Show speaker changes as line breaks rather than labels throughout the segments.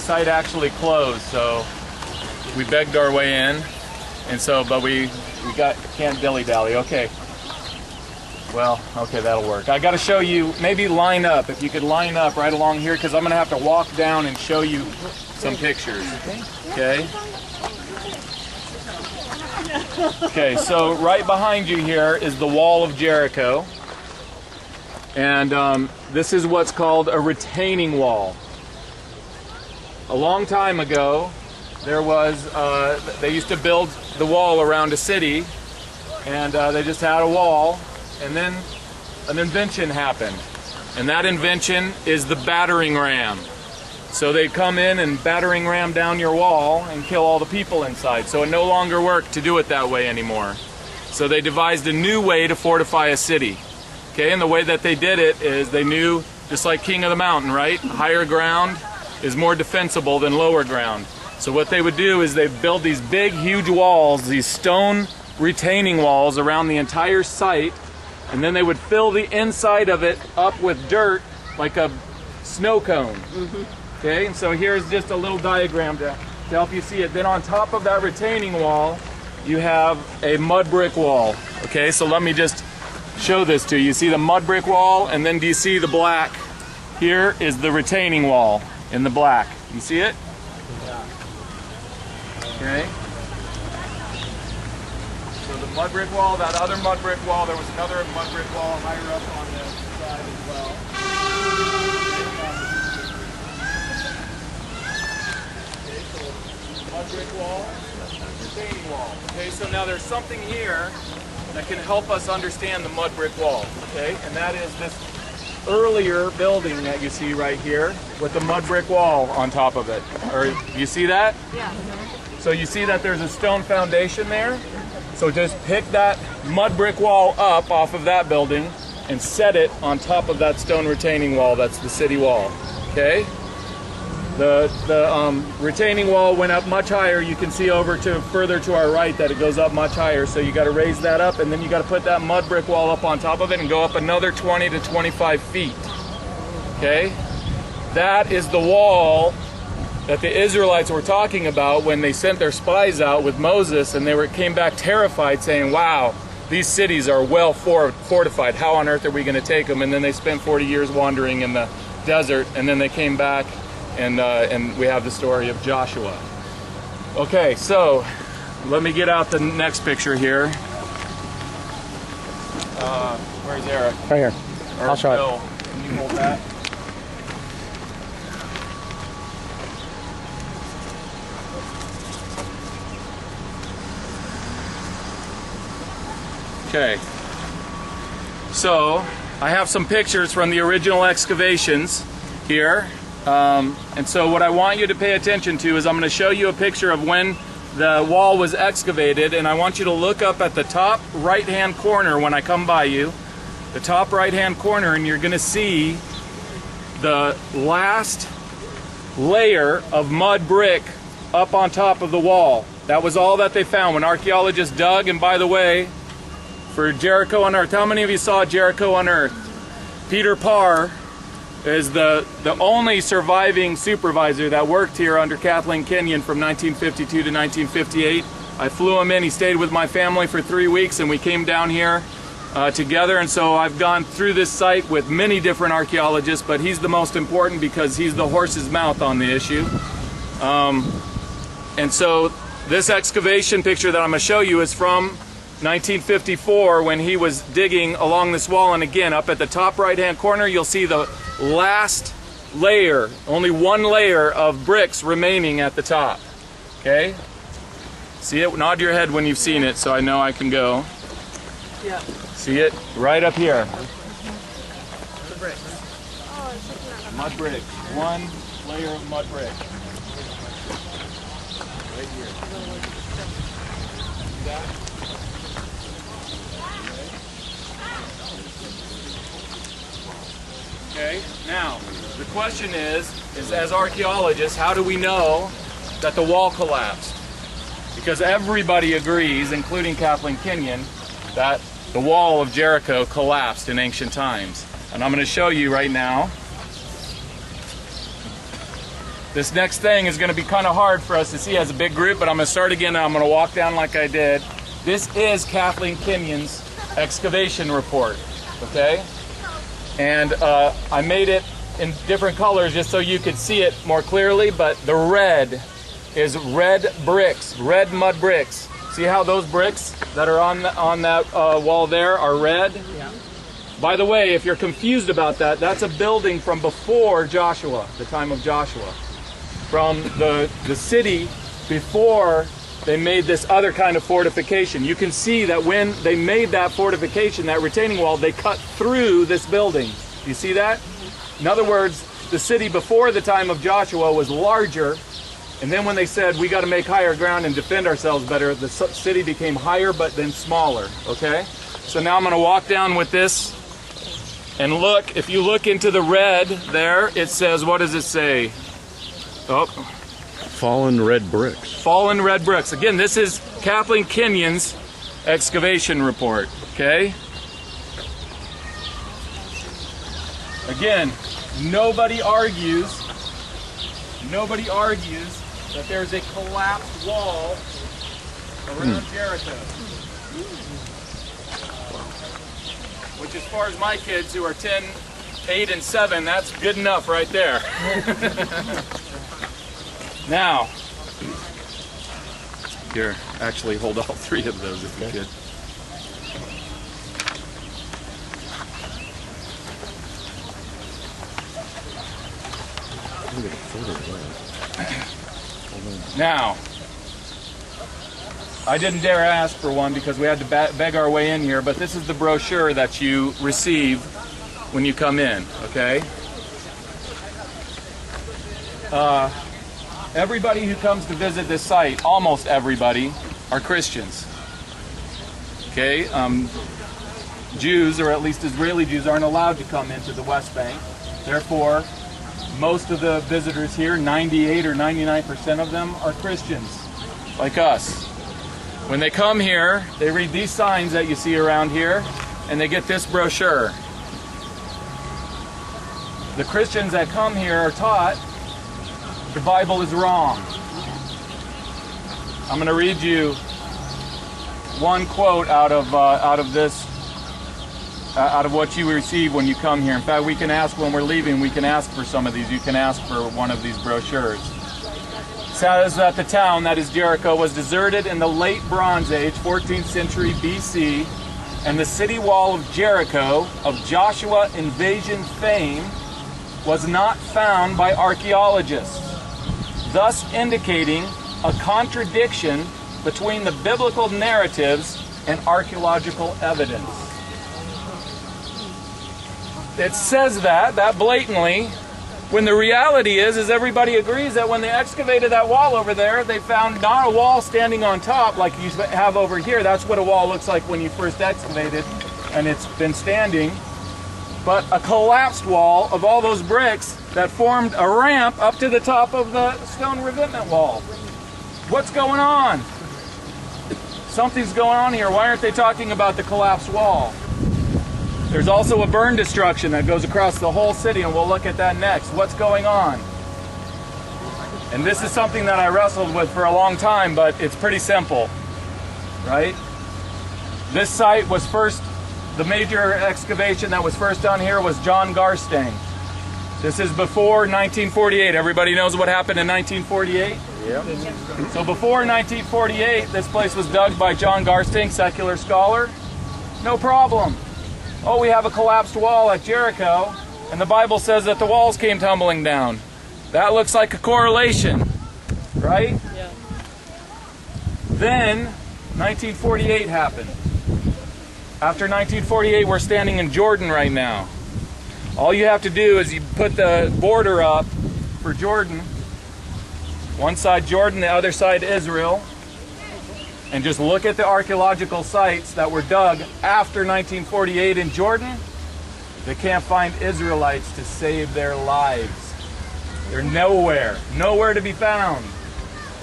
site actually closed, so we begged our way in, and so, but we can't dilly-dally. Okay. Well, okay, that'll work. I got to show you, maybe line up, if you could line up right along here, because I'm going to have to walk down and show you some pictures. Okay? Okay, so right behind you here is the wall of Jericho. And this is what's called a retaining wall. A long time ago, there was, they used to build the wall around a city, and they just had a wall. And then an invention happened, and that invention is the battering ram. So they come in and battering ram down your wall and kill all the people inside. So it no longer worked to do it that way anymore. So they devised a new way to fortify a city. Okay, and the way that they did it is they knew, just like King of the Mountain, right? Higher ground is more defensible than lower ground. So what they would do is they build these big, huge walls, these stone retaining walls around the entire site. And then they would fill the inside of it up with dirt like a snow cone. Okay, and so here's just a little diagram to help you see it. Then on top of that retaining wall, you have a mud brick wall. Okay, so let me just show this to you. You see the mud brick wall, and then do you see the black? Here is the retaining wall in the black. You see it? Yeah. Okay. So the mud brick wall, that other mud brick wall, there was another mud brick wall higher up on the side as well. Okay, so mud brick wall, retaining wall. Okay, so now there's something here that can help us understand the mud brick wall. Okay, and that is this earlier building that you see right here with the mud brick wall on top of it. Or you see that?
Yeah.
So you see that there's a stone foundation there? So just pick that mud brick wall up off of that building and set it on top of that stone retaining wall. That's the city wall. Okay? The retaining wall went up much higher. You can see over to further to our right that it goes up much higher. So you got to raise that up, and then you got to put that mud brick wall up on top of it and go up another 20 to 25 feet. Okay? That is the wall that the Israelites were talking about when they sent their spies out with Moses, and they came back terrified saying, wow, these cities are well fortified. How on earth are we going to take them? And then they spent 40 years wandering in the desert, and then they came back, and we have the story of Joshua. Okay, so let me get out the next picture here. Where's Eric?
Right here.
Or
I'll show
Bill,
it.
can you hold that? Okay, so I have some pictures from the original excavations here, and so what I want you to pay attention to is I'm going to show you a picture of when the wall was excavated, and I want you to look up at the top right hand corner when I come by you, the top right hand corner, and you're going to see the last layer of mud brick up on top of the wall. That was all that they found when archaeologists dug. And by the way, for Jericho Unearthed, how many of you saw Jericho Unearthed? Peter Parr is the only surviving supervisor that worked here under Kathleen Kenyon from 1952 to 1958. I flew him in. He stayed with my family for 3 weeks, and we came down here together. And so I've gone through this site with many different archaeologists, but he's the most important because he's the horse's mouth on the issue. And so this excavation picture that I'm going to show you is from 1954 when he was digging along this wall. And again, up at the top right hand corner, you'll see the last layer, only one layer of bricks remaining at the top. Okay? See it? Nod your head when you've seen it so I know I can go.
Yeah.
See it? Right up here.
The bricks.
Mud brick. One layer of mud brick. Right here. See that? Okay, now the question is as archaeologists, how do we know that the wall collapsed? Because everybody agrees, including Kathleen Kenyon, that the wall of Jericho collapsed in ancient times. And I'm going to show you right now. This next thing is going to be kind of hard for us to see as a big group, but I'm going to start again and I'm going to walk down like I did. This is Kathleen Kenyon's excavation report, okay? And I made it in different colors just so you could see it more clearly, but the red is red bricks, red mud bricks. See how those bricks that are on that wall there are red?
Yeah.
By the way, if you're confused about that, that's a building from before Joshua, the time of Joshua. From the city before they made this other kind of fortification. You can see that when they made that fortification, that retaining wall, they cut through this building. You see that? In other words, the city before the time of Joshua was larger, and then when they said, we got to make higher ground and defend ourselves better, the city became higher but then smaller, okay? So now I'm going to walk down with this and look. If you look into the red there, it says, what does it say? Oh.
Fallen red bricks.
Fallen red bricks. Again, this is Kathleen Kenyon's excavation report, okay? Again, nobody argues that there's a collapsed wall around Jericho. Which, as far as my kids who are 10, 8, and 7, that's good enough right there. Now, here, actually hold all 3 of those if you could. Now, I didn't dare ask for one because we had to beg our way in here, but this is the brochure that you receive when you come in, okay? Everybody who comes to visit this site, almost everybody, are Christians. Okay? Jews, or at least Israeli Jews, aren't allowed to come into the West Bank. Therefore, most of the visitors here, 98 or 99% of them, are Christians, like us. When they come here, they read these signs that you see around here, and they get this brochure. The Christians that come here are taught the Bible is wrong. I'm going to read you one quote out of what you receive when you come here. In fact, we can ask when we're leaving, we can ask for some of these. You can ask for one of these brochures. It says that the town, that is Jericho, was deserted in the late Bronze Age, 14th century BC, and the city wall of Jericho, of Joshua invasion fame, was not found by archaeologists, thus indicating a contradiction between the biblical narratives and archaeological evidence. It says that blatantly, when the reality is everybody agrees that when they excavated that wall over there, they found not a wall standing on top like you have over here. That's what a wall looks like when you first excavated and it's been standing. But a collapsed wall of all those bricks that formed a ramp up to the top of the stone revetment wall. What's going on? Something's going on here. Why aren't they talking about the collapsed wall? There's also a burn destruction that goes across the whole city, and we'll look at that next. What's going on? And this is something that I wrestled with for a long time, but it's pretty simple, right? This site was first, the major excavation that was first done here was John Garstang. This is before 1948. Everybody knows what happened in 1948?
Yep.
So before 1948, this place was dug by John Garstang, secular scholar. No problem. Oh, we have a collapsed wall at Jericho, and the Bible says that the walls came tumbling down. That looks like a correlation, right?
Yeah.
Then, 1948 happened. After 1948, we're standing in Jordan right now. All you have to do is you put the border up for Jordan. One side Jordan, the other side Israel. And just look at the archaeological sites that were dug after 1948 in Jordan. They can't find Israelites to save their lives. They're nowhere to be found.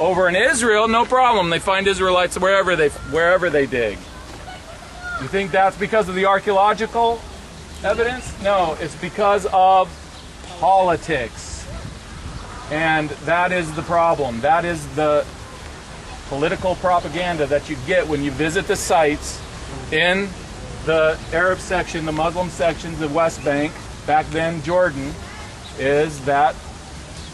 Over in Israel, no problem. They find Israelites wherever they dig. You think that's because of the archaeological evidence? No, it's because of politics. And that is the problem. That is the political propaganda that you get when you visit the sites in the Arab section, the Muslim sections, the West Bank, back then Jordan, is that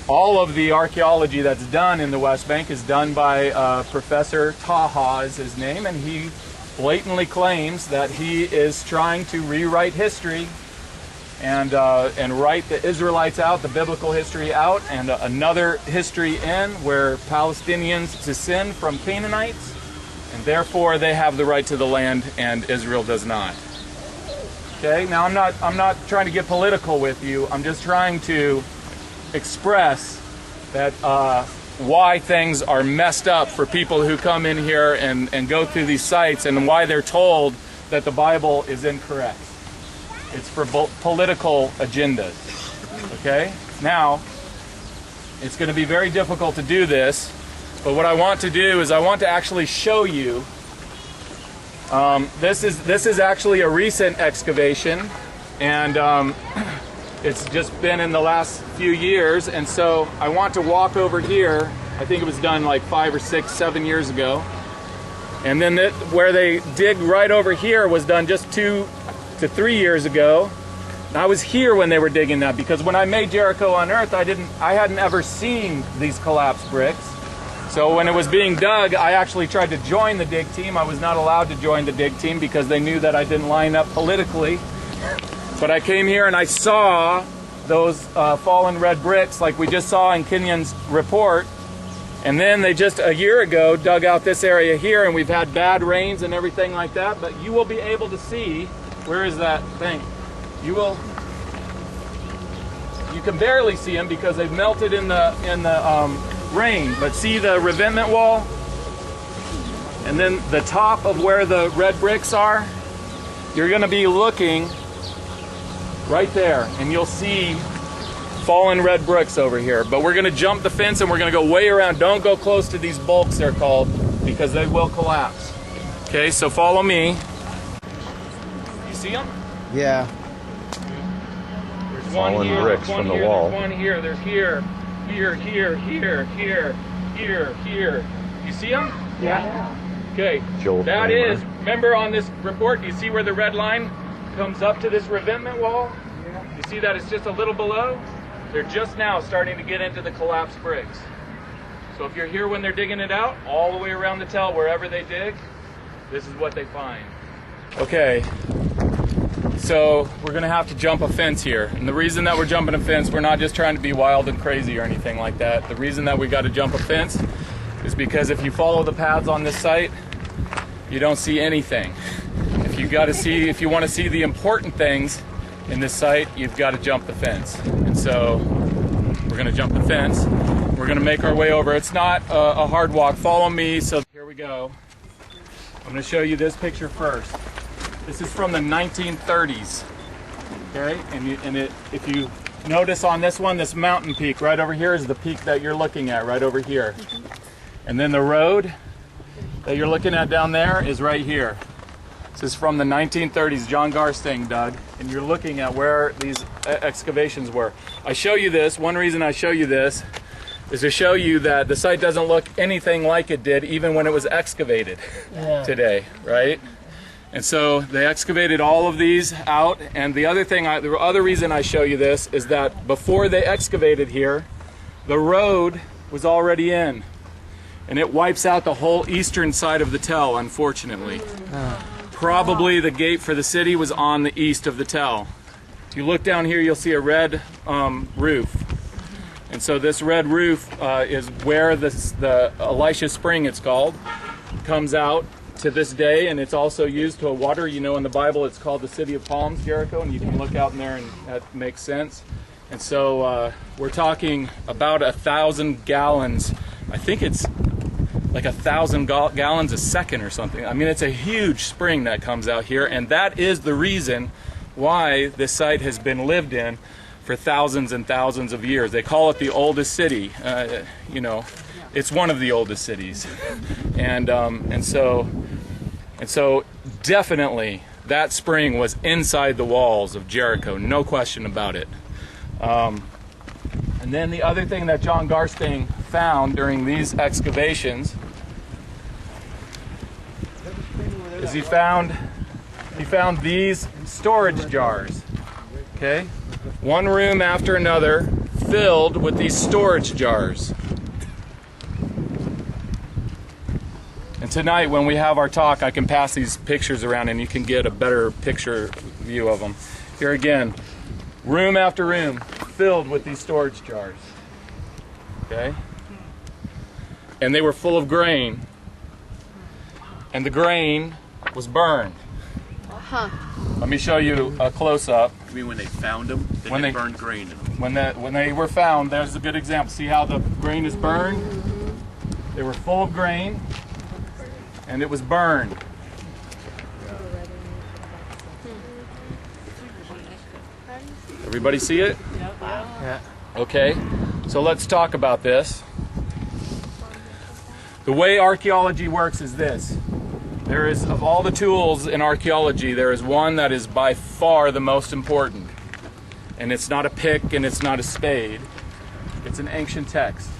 all of the archaeology that's done in the West Bank is done by Professor Taha is his name, and he blatantly claims that he is trying to rewrite history and write the Israelites out, the biblical history out, and another history in where Palestinians descend from Canaanites, and therefore they have the right to the land and Israel does not. Okay, now I'm not trying to get political with you. I'm just trying to express that why things are messed up for people who come in here and go through these sites, and why they're told that the Bible is incorrect. It's for political agendas. Okay? Now, it's going to be very difficult to do this, but what I want to do is I want to actually show you. This is actually a recent excavation, and it's just been in the last few years, and so I want to walk over here. I think it was done like 5 or 6, 7 years ago. And then where they dig right over here was done just 2 to 3 years ago. And I was here when they were digging that, because when I made Jericho Unearthed, I hadn't ever seen these collapsed bricks. So when it was being dug, I actually tried to join the dig team. I was not allowed to join the dig team because they knew that I didn't line up politically. But I came here and I saw those fallen red bricks like we just saw in Kenyon's report. And then they just a year ago dug out this area here, and we've had bad rains and everything like that. But you will be able to see, where is that thing? You can barely see them because they've melted in the rain. But see the revetment wall? And then the top of where the red bricks are? You're going to be looking right there, and you'll see fallen red bricks over here. But we're going to jump the fence and we're going to go way around. Don't go close to these bulks, they're called, because they will collapse. Okay, so follow me. You see them?
Yeah.
There's
Fallen
one here,
bricks
there's one
from the
here,
wall.
There's one here, there's here, here, here. You see them?
Yeah.
Okay,
Joel
that
Kramer.
is, remember on this report, you see where the red line comes up to this revetment wall? You see that it's just a little below? They're just now starting to get into the collapsed bricks. So if you're here when they're digging it out, all the way around the tell, wherever they dig, this is what they find. Okay, so we're gonna have to jump a fence here. And the reason that we're jumping a fence, we're not just trying to be wild and crazy or anything like that. The reason that we gotta jump a fence is because if you follow the paths on this site, you don't see anything. If you want to see the important things in this site, you've got to jump the fence. And so we're going to jump the fence. We're going to make our way over. It's not a hard walk. Follow me. So here we go. I'm going to show you this picture first. This is from the 1930s. Okay, if you notice on this one, this mountain peak right over here is the peak that you're looking at right over here. And then the road that you're looking at down there is right here. This is from the 1930s, John Garstang dug, and you're looking at where these excavations were. I show you this, one reason I show you this is to show you that the site doesn't look anything like it did even when it was excavated today, right? And so they excavated all of these out, and the other reason I show you this is that before they excavated here, the road was already in, and it wipes out the whole eastern side of the tell, unfortunately. Probably the gate for the city was on the east of the tell. If you look down here, you'll see a red roof. And so this red roof is where the Elisha Spring, it's called, comes out to this day, and it's also used to water. You know, in the Bible it's called the City of Palms, Jericho, and you can look out in there and that makes sense. And so we're talking about 1,000 gallons. I think it's like 1,000 gallons a second or something. I mean, it's a huge spring that comes out here, and that is the reason why this site has been lived in for thousands and thousands of years. They call it the oldest city. You know, it's one of the oldest cities, and so definitely that spring was inside the walls of Jericho, no question about it. And And then the other thing that John Garstang found during these excavations is he found these storage jars. Okay? One room after another filled with these storage jars. And tonight when we have our talk, I can pass these pictures around and you can get a better picture view of them. Here again, room after room filled with these storage jars. Okay? And they were full of grain. And the grain was burned. Let me show you a close-up.
You mean when they found them?
When they
burned grain in them.
When they were found, there's a good example. See how the grain is burned? They were full of grain, and it was burned. Everybody see it?
Yeah.
Okay, so let's talk about this. The way archaeology works is this. There is, of all the tools in archaeology, there is one that is by far the most important. And it's not a pick and it's not a spade. It's an ancient text.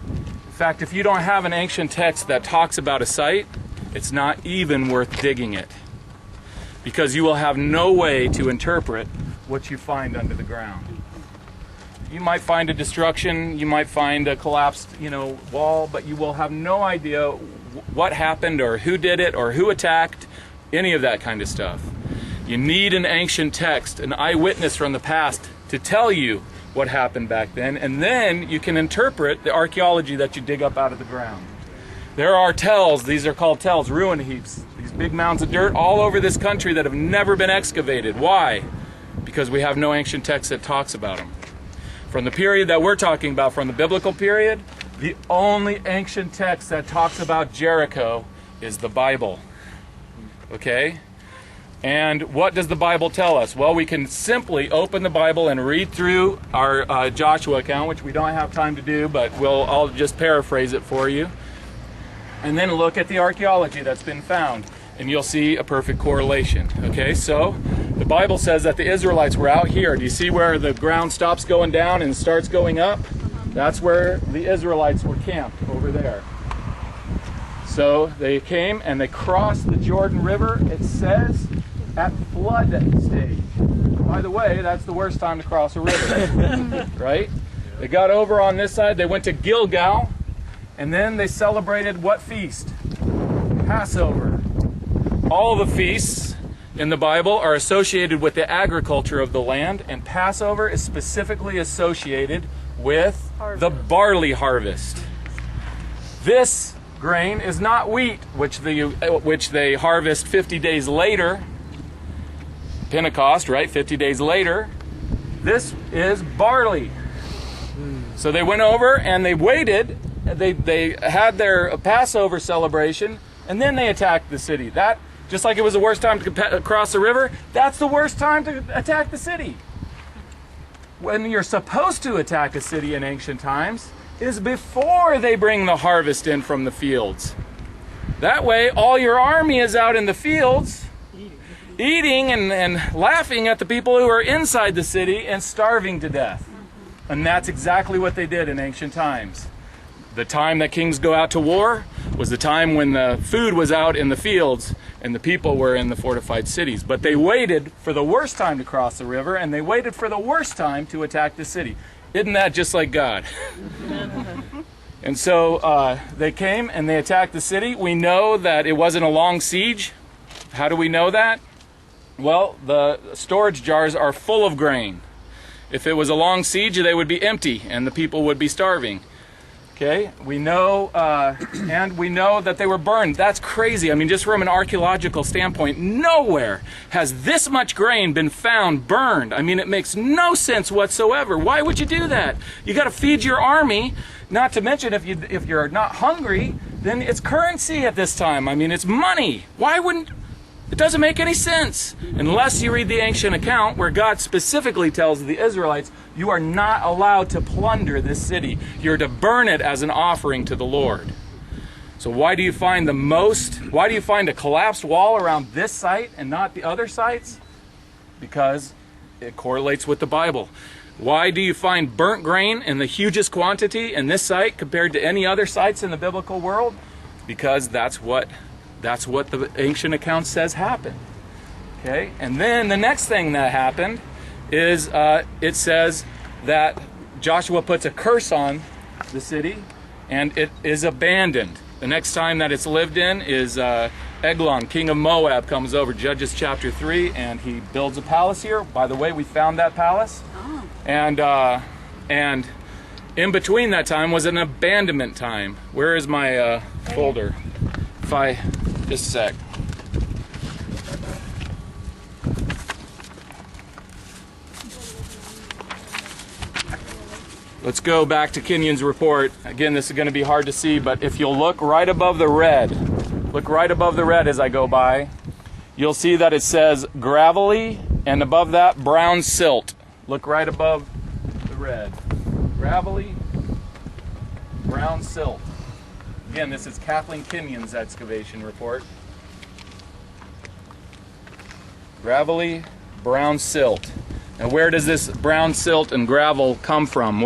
In fact, if you don't have an ancient text that talks about a site, it's not even worth digging it. Because you will have no way to interpret what you find under the ground. You might find a destruction, you might find a collapsed, wall, but you will have no idea what happened or who did it or who attacked, any of that kind of stuff. You need an ancient text, an eyewitness from the past to tell you what happened back then, and then you can interpret the archaeology that you dig up out of the ground. There are tells, these are called tells, ruin heaps, these big mounds of dirt all over this country that have never been excavated. Why? Because we have no ancient text that talks about them. From the period that we're talking about, from the biblical period, the only ancient text that talks about Jericho is the Bible. Okay? And what does the Bible tell us? Well, we can simply open the Bible and read through our Joshua account, which we don't have time to do, but I'll just paraphrase it for you. And then look at the archaeology that's been found, and you'll see a perfect correlation. Okay, so the Bible says that the Israelites were out here. Do you see where the ground stops going down and starts going up? That's where the Israelites were camped, over there. So they came and they crossed the Jordan River, it says, at flood stage. By the way, that's the worst time to cross a river, right? They got over on this side, they went to Gilgal, and then they celebrated what feast? Passover. All the feasts in the Bible are associated with the agriculture of the land, and Passover is specifically associated with the barley harvest. This grain is not wheat, which they harvest 50 days later. Pentecost, right? 50 days later. This is barley. So they went over and they waited. They had their Passover celebration, and then they attacked the city. That, just like it was the worst time to cross the river, that's the worst time to attack the city. When you're supposed to attack a city in ancient times is before they bring the harvest in from the fields. That way, all your army is out in the fields, eating and laughing at the people who are inside the city and starving to death. And that's exactly what they did in ancient times. The time that kings go out to war was the time when the food was out in the fields and the people were in the fortified cities. But they waited for the worst time to cross the river, and they waited for the worst time to attack the city. Isn't that just like God? And so they came and they attacked the city. We know that it wasn't a long siege. How do we know that? Well, the storage jars are full of grain. If it was a long siege, they would be empty and the people would be starving. Okay, we know, and we know that they were burned. That's crazy. I mean, just from an archaeological standpoint, nowhere has this much grain been found burned. I mean, it makes no sense whatsoever. Why would you do that? You got to feed your army. Not to mention, if you're not hungry, then it's currency at this time. I mean, it's money. Why wouldn't? It doesn't make any sense unless you read the ancient account where God specifically tells the Israelites, you are not allowed to plunder this city. You're to burn it as an offering to the Lord. So why do you find a collapsed wall around this site and not the other sites? Because it correlates with the Bible. Why do you find burnt grain in the hugest quantity in this site compared to any other sites in the biblical world? Because that's what the ancient account says happened. Okay, and then the next thing that happened is it says that Joshua puts a curse on the city, and it is abandoned. The next time that it's lived in is Eglon, king of Moab, comes over, Judges chapter 3, and he builds a palace here. By the way, we found that palace. Oh. And in between that time was an abandonment time. Where is my folder? Just a sec. Let's go back to Kenyon's report. Again, this is going to be hard to see, but if you'll look right above the red as I go by, you'll see that it says gravelly, and above that, brown silt. Look right above the red. Gravelly, brown silt. Again, this is Kathleen Kenyon's excavation report. Gravelly, brown silt. Now, where does this brown silt and gravel come from?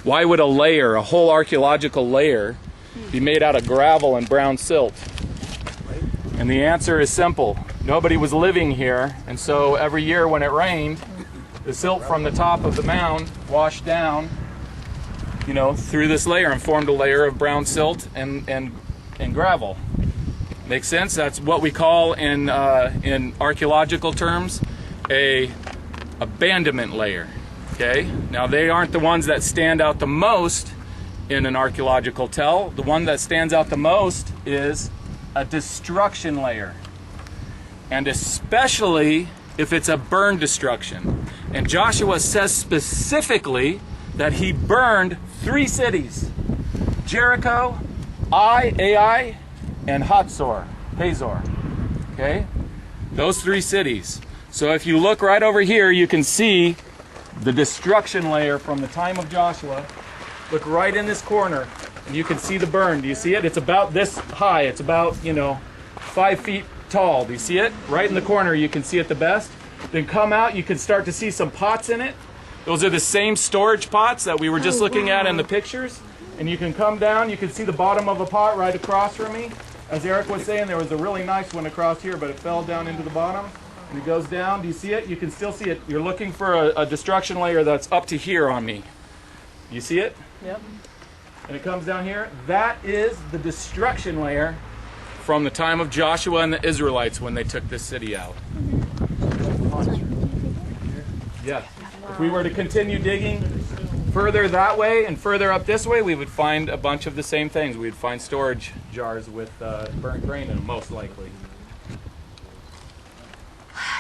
Why would a whole archaeological layer, be made out of gravel and brown silt? And the answer is simple. Nobody was living here, and so every year when it rained, the silt from the top of the mound washed down, through this layer and formed a layer of brown silt and gravel. Makes sense? That's what we call in archaeological terms a abandonment layer. Okay? Now, they aren't the ones that stand out the most in an archaeological tell. The one that stands out the most is a destruction layer. And especially if it's a burn destruction. And Joshua says specifically that he burned 3 cities: Jericho, Ai, and Hazor. Okay? Those 3 cities. So if you look right over here, you can see the destruction layer from the time of Joshua. Look right in this corner, and you can see the burn. Do you see it? It's about this high. It's about, 5 feet tall. Do you see it? Right in the corner, you can see it the best. Then come out, you can start to see some pots in it. Those are the same storage pots that we were just looking at in the pictures. And you can come down, you can see the bottom of a pot right across from me. As Eric was saying, there was a really nice one across here, but it fell down into the bottom. And it goes down. Do you see it? You can still see it. You're looking for a destruction layer that's up to here on me. You see it?
Yep.
And it comes down here. That is the destruction layer from the time of Joshua and the Israelites when they took this city out. Yeah. If we were to continue digging further that way and further up this way, we would find a bunch of the same things. We'd find storage jars with burnt grain in them, most likely.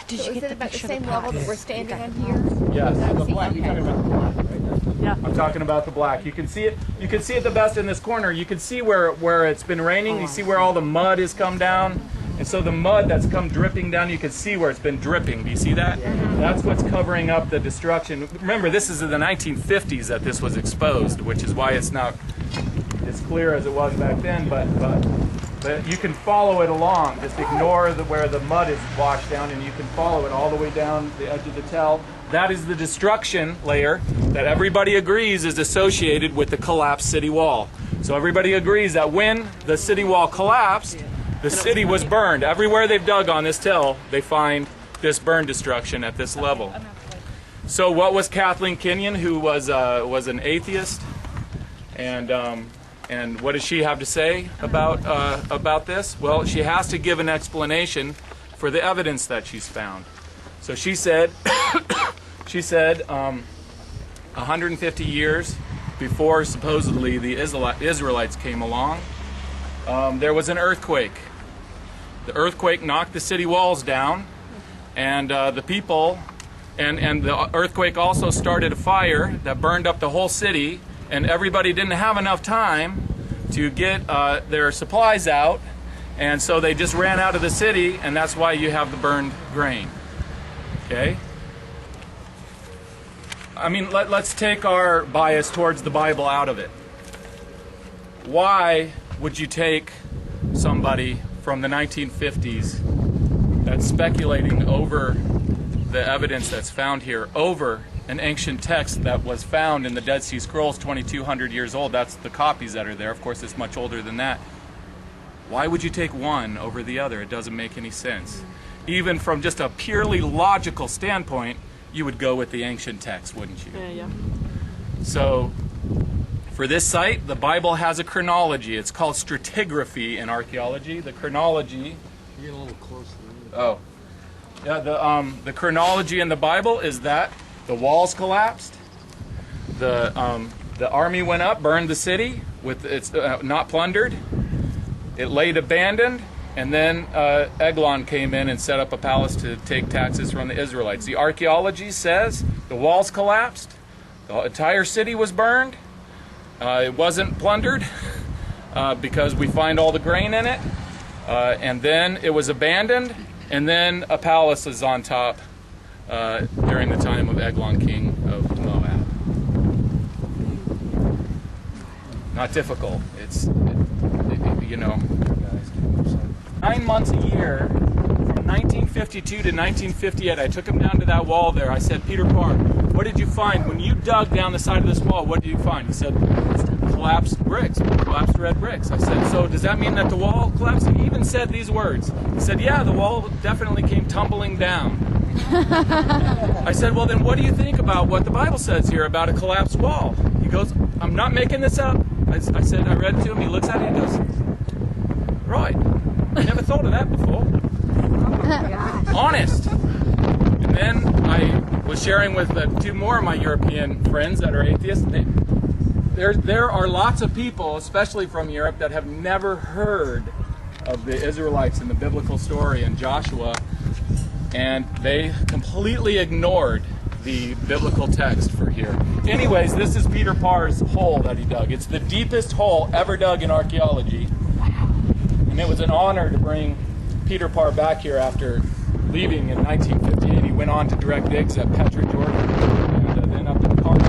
Did you get the
about the
picture
same
of the
level
pot?
that we're standing on here?
Yes.
The black. You're talking about the black, right?
Yeah.
I'm talking about the black. You can see it. You can see it the best in this corner. You can see where it's been raining. You see where all the mud has come down, and so the mud that's come dripping down. You can see where it's been dripping. Do you see that? That's what's covering up the destruction. Remember, this is in the 1950s that this was exposed, which is why it's not as clear as it was back then. But you can follow it along. Just ignore where the mud is washed down, and you can follow it all the way down the edge of the tell. That is the destruction layer that everybody agrees is associated with the collapsed city wall. So everybody agrees that when the city wall collapsed, the city was burned. Everywhere they've dug on this tell, they find this burn destruction at this level. So what was Kathleen Kenyon, who was an atheist, and what does she have to say about this? Well, she has to give an explanation for the evidence that she's found. So she said, 150 years before supposedly the Israelites came along, there was an earthquake. The earthquake knocked the city walls down, and the people, and the earthquake also started a fire that burned up the whole city. And everybody didn't have enough time to get their supplies out, and so they just ran out of the city, and that's why you have the burned grain. Okay? I mean, let's take our bias towards the Bible out of it. Why would you take somebody from the 1950s that's speculating over the evidence that's found here over an ancient text that was found in the Dead Sea Scrolls, 2,200 years old. That's the copies that are there. Of course, it's much older than that. Why would you take one over the other? It doesn't make any sense. Even from just a purely logical standpoint, you would go with the ancient text, wouldn't you?
Yeah.
So, for this site, the Bible has a chronology. It's called stratigraphy in archaeology. The chronology...
You're getting a little closer.
Oh. Yeah, the chronology in the Bible is that the walls collapsed, the army went up, burned the city, with its not plundered, it laid abandoned, and then Eglon came in and set up a palace to take taxes from the Israelites. The archaeology says the walls collapsed, the entire city was burned, it wasn't plundered because we find all the grain in it, and then it was abandoned, and then a palace is on top during the time of Eglon, king of Moab. Not difficult. It's, you know, 9 months a year, from 1952 to 1958, I took him down to that wall there. I said, Peter Parr, what did you find? When you dug down the side of this wall, what did you find? He said, collapsed bricks, collapsed red bricks. I said, so does that mean that the wall collapsed? He even said these words. He said, yeah, the wall definitely came tumbling down. I said, well, then what do you think about what the Bible says here about a collapsed wall? He goes, I'm not making this up. I said, I read it to him. He looks at it and he goes, right. I never thought of that before. Honest. And then I was sharing with two more of my European friends that are atheists. There are lots of people, especially from Europe, that have never heard of the Israelites in the biblical story and Joshua, and they completely ignored the biblical text for here. Anyways, this is Peter Parr's hole that he dug. It's the deepest hole ever dug in archaeology. And it was an honor to bring Peter Parr back here after leaving in 1958. He went on to direct digs at Petra, Georgia, and then up to Carter.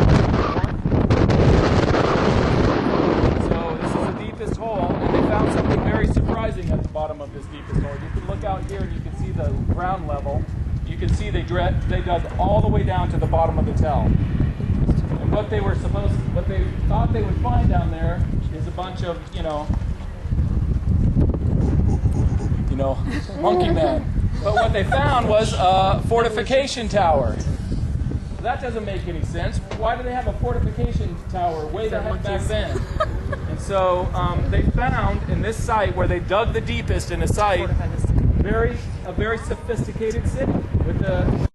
So this is the deepest hole, and they found something very surprising at the bottom of this deepest hole. You can look out here and you can see the ground level. You can see they dug all the way down to the bottom of the tell. And what they thought they would find down there is a bunch of, monkey men. But what they found was a fortification tower. That doesn't make any sense. Why do they have a fortification tower way the heck back then? And so they found in this site where they dug the deepest in the site, a very sophisticated city with the